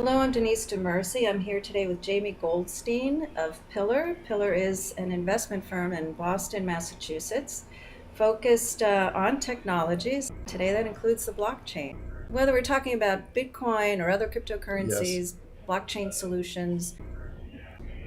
Hello, I'm Denise DeMercy. I'm here today with Jamie Goldstein of Pillar. Pillar is an investment firm in Boston, Massachusetts, focused on technologies. Today, that includes the blockchain. Whether we're talking about Bitcoin or other Yes. cryptocurrencies, blockchain solutions,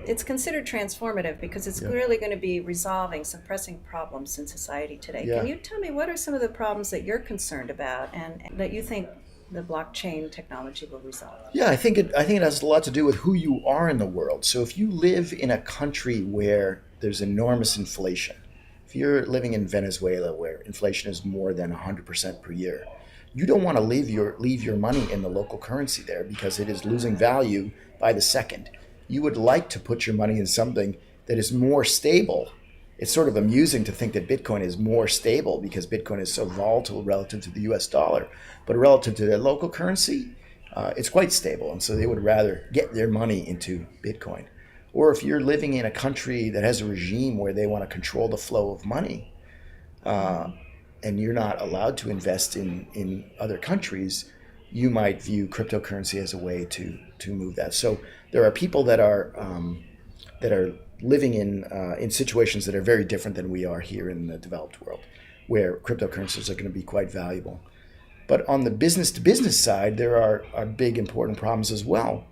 it's considered transformative because it's Yeah. clearly going to be resolving some pressing problems in society today. Can Yeah. you tell me what are some of the problems that you're concerned about and that you think the blockchain technology will resolve? Yeah, I think it has a lot to do with who you are in the world. So if you live in a country where there's enormous inflation, if you're living in Venezuela where inflation is more than 100% per year, you don't want to leave your money in the local currency there because it is losing value by the second. You would like to put your money in something that is more stable. It's sort of amusing to think that Bitcoin is more stable because Bitcoin is so volatile relative to the US dollar. But relative to their local currency, it's quite stable. And so they would rather get their money into Bitcoin. Or if you're living in a country that has a regime where they want to control the flow of money, and you're not allowed to invest in other countries, you might view cryptocurrency as a way to move that. So there are people that are living in situations that are very different than we are here in the developed world, where cryptocurrencies are going to be quite valuable. But on the business to business side, there are big important problems as well.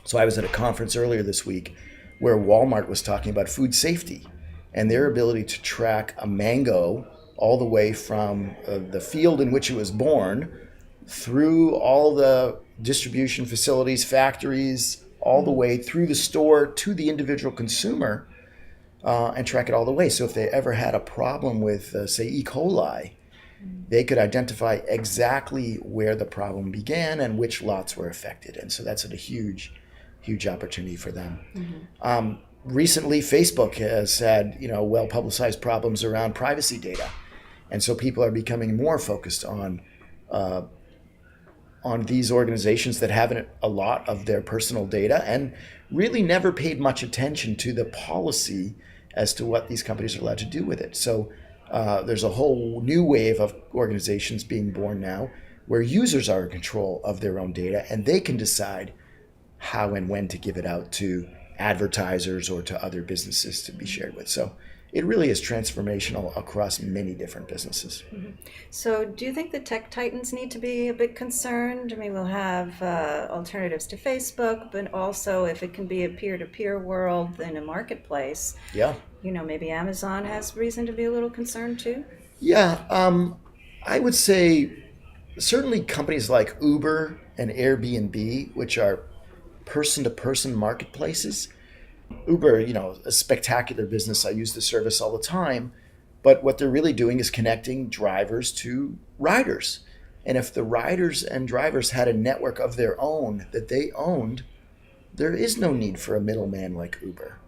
So I was at a conference earlier this week where Walmart was talking about food safety and their ability to track a mango all the way from the field in which it was born through all the distribution facilities, factories, all the way through the store to the individual consumer, and track it all the way. So if they ever had a problem with, say, E. coli, they could identify exactly where the problem began and which lots were affected. And so that's a huge, huge opportunity for them. Recently, Facebook has had well publicized problems around privacy data, and so people are becoming more focused on these organizations that have a lot of their personal data and really never paid much attention to the policy as to what these companies are allowed to do with it. So there's a whole new wave of organizations being born now where users are in control of their own data and they can decide how and when to give it out to advertisers or to other businesses to be shared with. So it really is transformational across many different businesses. So, do you think the tech titans need to be a bit concerned? I mean, we'll have alternatives to Facebook, but also if it can be a peer to peer world in a marketplace, Yeah. maybe Amazon has reason to be a little concerned too. Yeah. I would say certainly companies like Uber and Airbnb, which are person to person marketplaces. Uber, a spectacular business. I use the service all the time. But what they're really doing is connecting drivers to riders. And if the riders and drivers had a network of their own that they owned, there is no need for a middleman like Uber.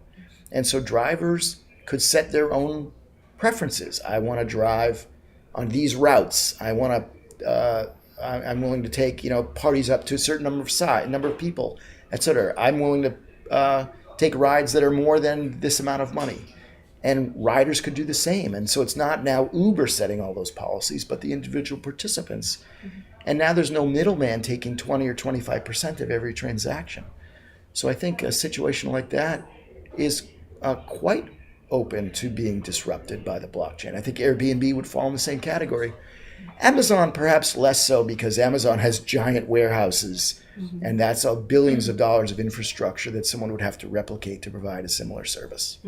And so drivers could set their own preferences. I want to drive on these routes. I'm willing to take parties up to a certain number of people, etc. I'm willing to take rides that are more than this amount of money. And riders could do the same. And so it's not now Uber setting all those policies, but the individual participants. And now there's no middleman taking 20 or 25% of every transaction. So I think a situation like that is quite open to being disrupted by the blockchain. I think Airbnb would fall in the same category. Amazon perhaps less so because Amazon has giant warehouses and that's billions of dollars of infrastructure that someone would have to replicate to provide a similar service.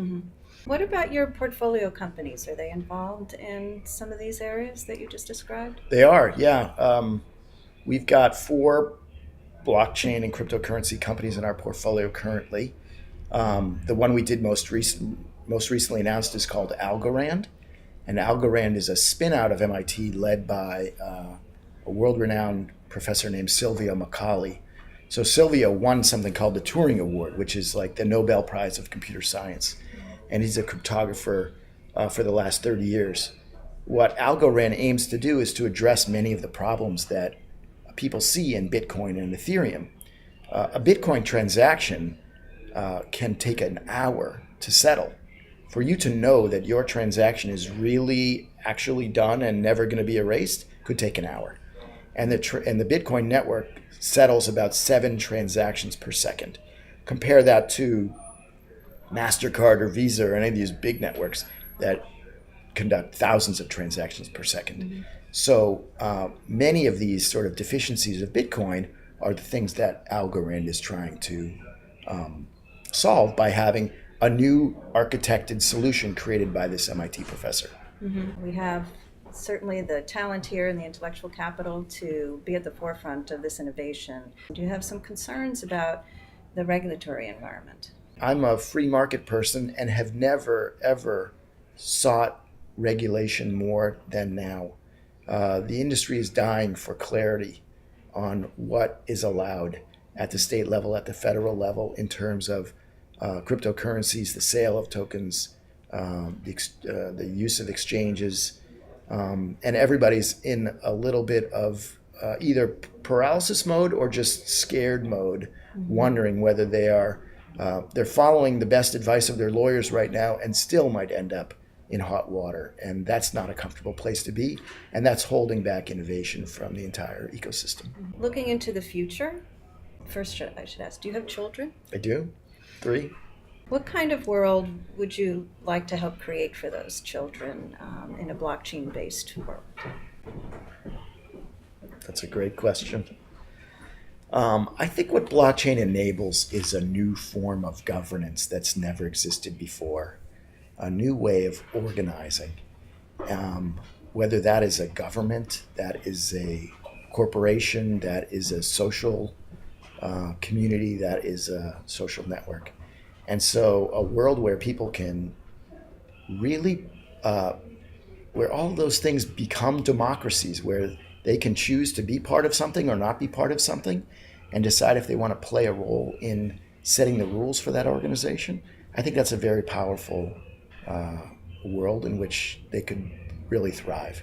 What about your portfolio companies? Are they involved in some of these areas that you just described? They are, yeah. We've got four blockchain and cryptocurrency companies in our portfolio currently. The one we did most recently announced is called Algorand. And Algorand is a spin out of MIT led by a world renowned professor named Silvio Macaulay. So Silvio won something called the Turing Award, which is like the Nobel Prize of computer science. And he's a cryptographer for the last 30 years. What Algorand aims to do is to address many of the problems that people see in Bitcoin and Ethereum. A Bitcoin transaction can take an hour to settle. For you to know that your transaction is really actually done and never going to be erased could take an hour. and the Bitcoin network settles about 7 transactions per second. Compare that to MasterCard or Visa or any of these big networks that conduct thousands of transactions per second. Mm-hmm. So many of these sort of deficiencies of Bitcoin are the things that Algorand is trying to solve by having a new architected solution created by this MIT professor. Mm-hmm. We have certainly the talent here and the intellectual capital to be at the forefront of this innovation. Do you have some concerns about the regulatory environment? I'm a free market person and have never, ever sought regulation more than now. The industry is dying for clarity on what is allowed at the state level, at the federal level, in terms of cryptocurrencies, the sale of tokens, the use of exchanges, and everybody's in a little bit of either paralysis mode or just scared mode, mm-hmm. wondering whether they're following the best advice of their lawyers right now and still might end up in hot water. And that's not a comfortable place to be. And that's holding back innovation from the entire ecosystem. Looking into the future, first I should ask, do you have children? I do. 3. What kind of world would you like to help create for those children in a blockchain-based world? That's a great question. I think what blockchain enables is a new form of governance that's never existed before, a new way of organizing, whether that is a government, that is a corporation, that is a social community, that is a social network. And so a world where people can really, where all those things become democracies, where they can choose to be part of something or not be part of something and decide if they want to play a role in setting the rules for that organization. I think that's a very powerful world in which they could really thrive.